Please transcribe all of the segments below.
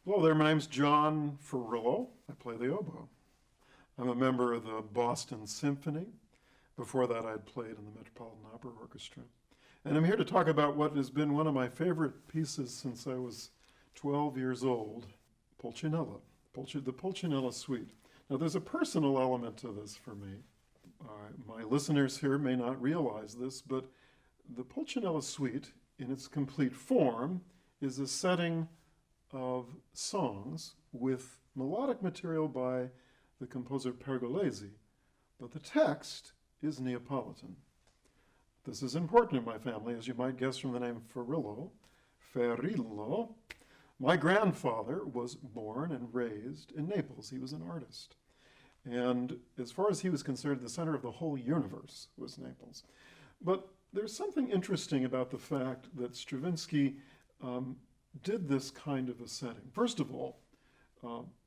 Hello there, my name's John Ferrillo. I play the oboe. I'm a member of the Boston Symphony. Before that, I'd played in the Metropolitan Opera Orchestra. And I'm here to talk about what has been one of my favorite pieces since I was 12 years old, Pulcinella, the Pulcinella Suite. Now, there's a personal element to this for me. My listeners here may not realize this, but the Pulcinella Suite, in its complete form, is a setting of songs with melodic material by the composer Pergolesi, but the text is Neapolitan. This is important in my family, as you might guess from the name Ferrillo. My grandfather was born and raised in Naples. He was an artist. And as far as he was concerned, the center of the whole universe was Naples. But there's something interesting about the fact that Stravinsky did this kind of a setting. First of all,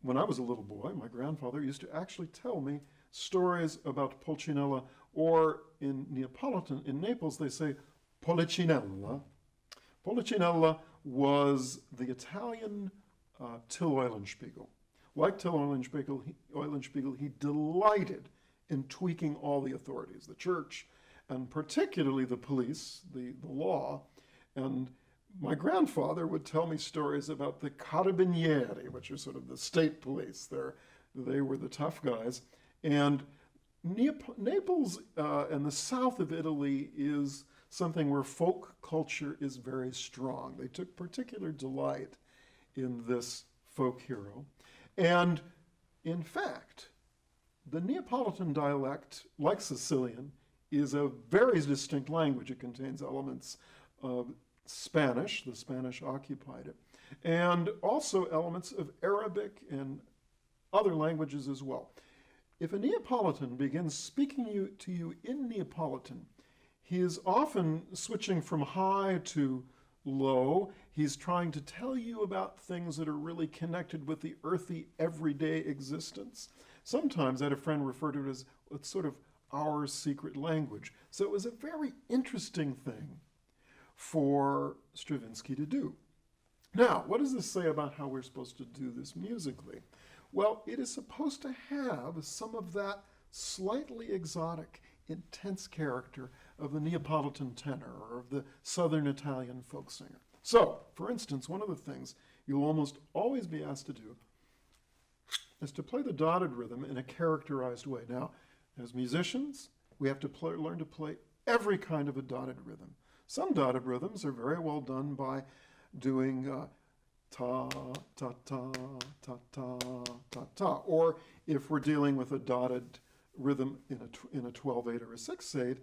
when I was a little boy, my grandfather used to actually tell me stories about Pulcinella, or in Neapolitan, in Naples, they say Pulcinella. Pulcinella was the Italian Till Eulenspiegel. Like Till Eulenspiegel, he delighted in tweaking all the authorities, the church, and particularly the police, the law. And my grandfather would tell me stories about the carabinieri, which are sort of the state police. They were the tough guys. And Naples and the south of Italy is something where folk culture is very strong. They took particular delight in this folk hero. And in fact, the Neapolitan dialect, like Sicilian, is a very distinct language. It contains elements of Spanish, the Spanish occupied it, and also elements of Arabic and other languages as well. If a Neapolitan begins speaking to you in Neapolitan, he is often switching from high to low. He's trying to tell you about things that are really connected with the earthy, everyday existence. Sometimes I had a friend refer to it as it's sort of our secret language. So it was a very interesting thing for Stravinsky to do. Now, what does this say about how we're supposed to do this musically? Well, it is supposed to have some of that slightly exotic, intense character of the Neapolitan tenor or of the Southern Italian folk singer. So, for instance, one of the things you'll almost always be asked to do is to play the dotted rhythm in a characterized way. Now, as musicians, we have to learn to play every kind of a dotted rhythm. Some dotted rhythms are very well done by doing ta, ta, ta, ta, ta, ta, ta. Or if we're dealing with a dotted rhythm in a 12/8 or a 6/8,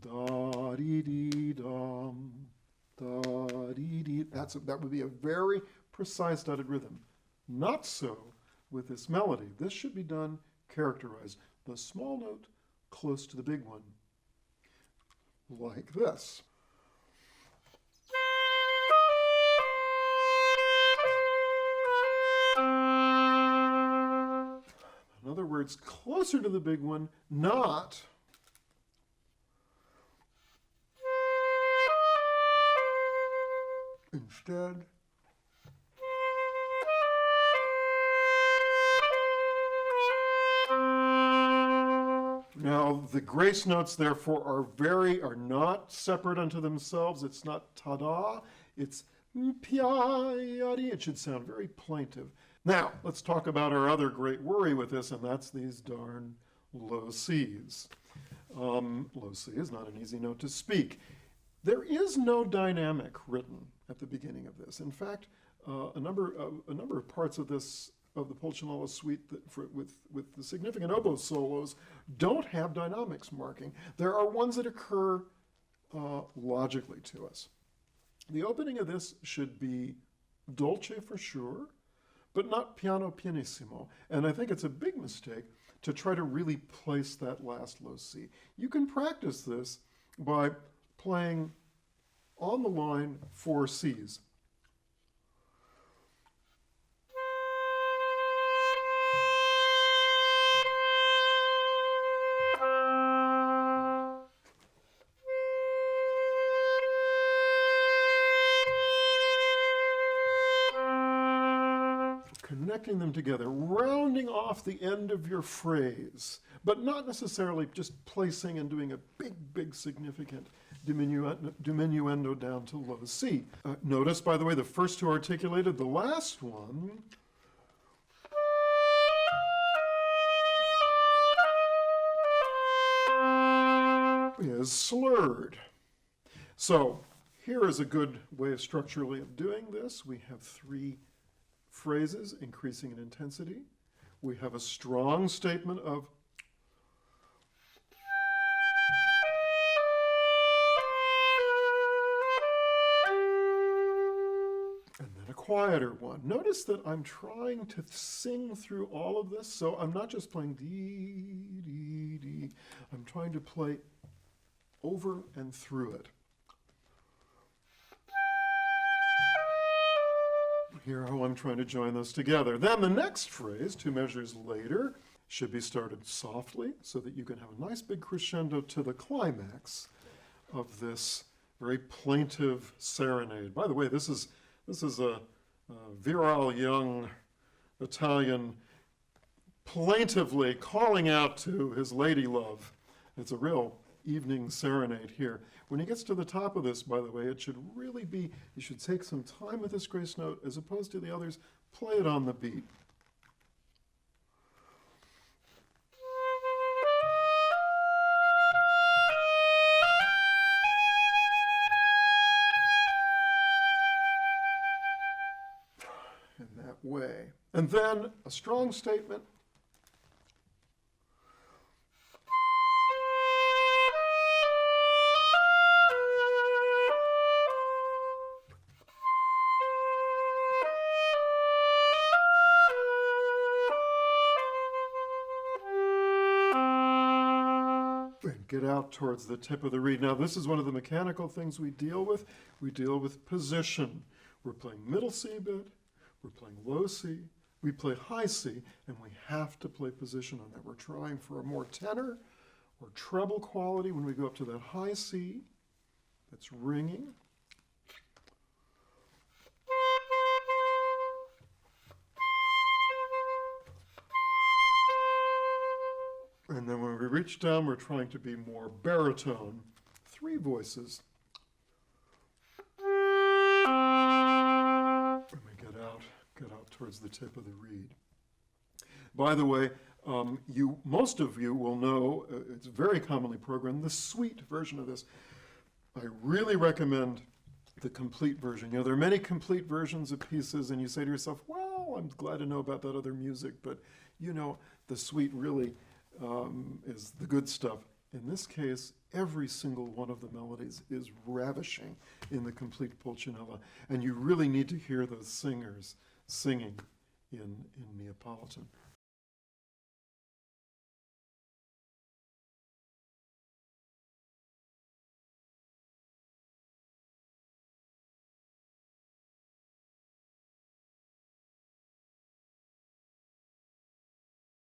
da dee dee dum, da dee dee. That would be a very precise dotted rhythm. Not so with this melody. This should be done characterized. The small note close to the big one, like this. In other words, closer to the big one, not instead. Now, the grace notes, therefore, are not separate unto themselves. It's not ta-da, it's pi-ya-dee. It should sound very plaintive. Now, let's talk about our other great worry with this, and that's these darn low Cs. Low C is not an easy note to speak. There is no dynamic written at the beginning of this. In fact, a number of parts of the Pulcinella Suite with the significant oboe solos don't have dynamics marking. There are ones that occur logically to us. The opening of this should be dolce for sure, but not piano pianissimo. And I think it's a big mistake to try to really place that last low C. You can practice this by playing on the line 4 Cs. Connecting them together, rounding off the end of your phrase, but not necessarily just placing and doing a big, big significant diminuendo down to low C. Notice, by the way, the first two articulated, the last one is slurred. So here is a good way of structurally of doing this. We have 3 phrases increasing in intensity. We have a strong statement of and then a quieter one. Notice that I'm trying to sing through all of this, so I'm not just playing dee, dee, dee. I'm trying to play over and through it. Here how I'm trying to join those together. Then the next phrase, 2 measures later, should be started softly so that you can have a nice big crescendo to the climax of this very plaintive serenade. By the way, this is a virile young Italian plaintively calling out to his lady love. It's a real evening serenade here. When he gets to the top of this, by the way, it should really be, you should take some time with this grace note as opposed to the others. Play it on the beat. In that way. And then a strong statement. Get out towards the tip of the reed. Now, this is one of the mechanical things we deal with. We deal with position. We're playing middle C a bit, we're playing low C, we play high C, and we have to play position on that. We're trying for a more tenor or treble quality when we go up to that high C that's ringing. And then when we reach down, we're trying to be more baritone. 3 voices. And we get out towards the tip of the reed. By the way, most of you will know, it's very commonly programmed, the suite version of this. I really recommend the complete version. You know, there are many complete versions of pieces, and you say to yourself, well, I'm glad to know about that other music, but you know, the suite really is the good stuff. In this case, every single one of the melodies is ravishing in the complete Pulcinella, and you really need to hear those singers singing in Neapolitan.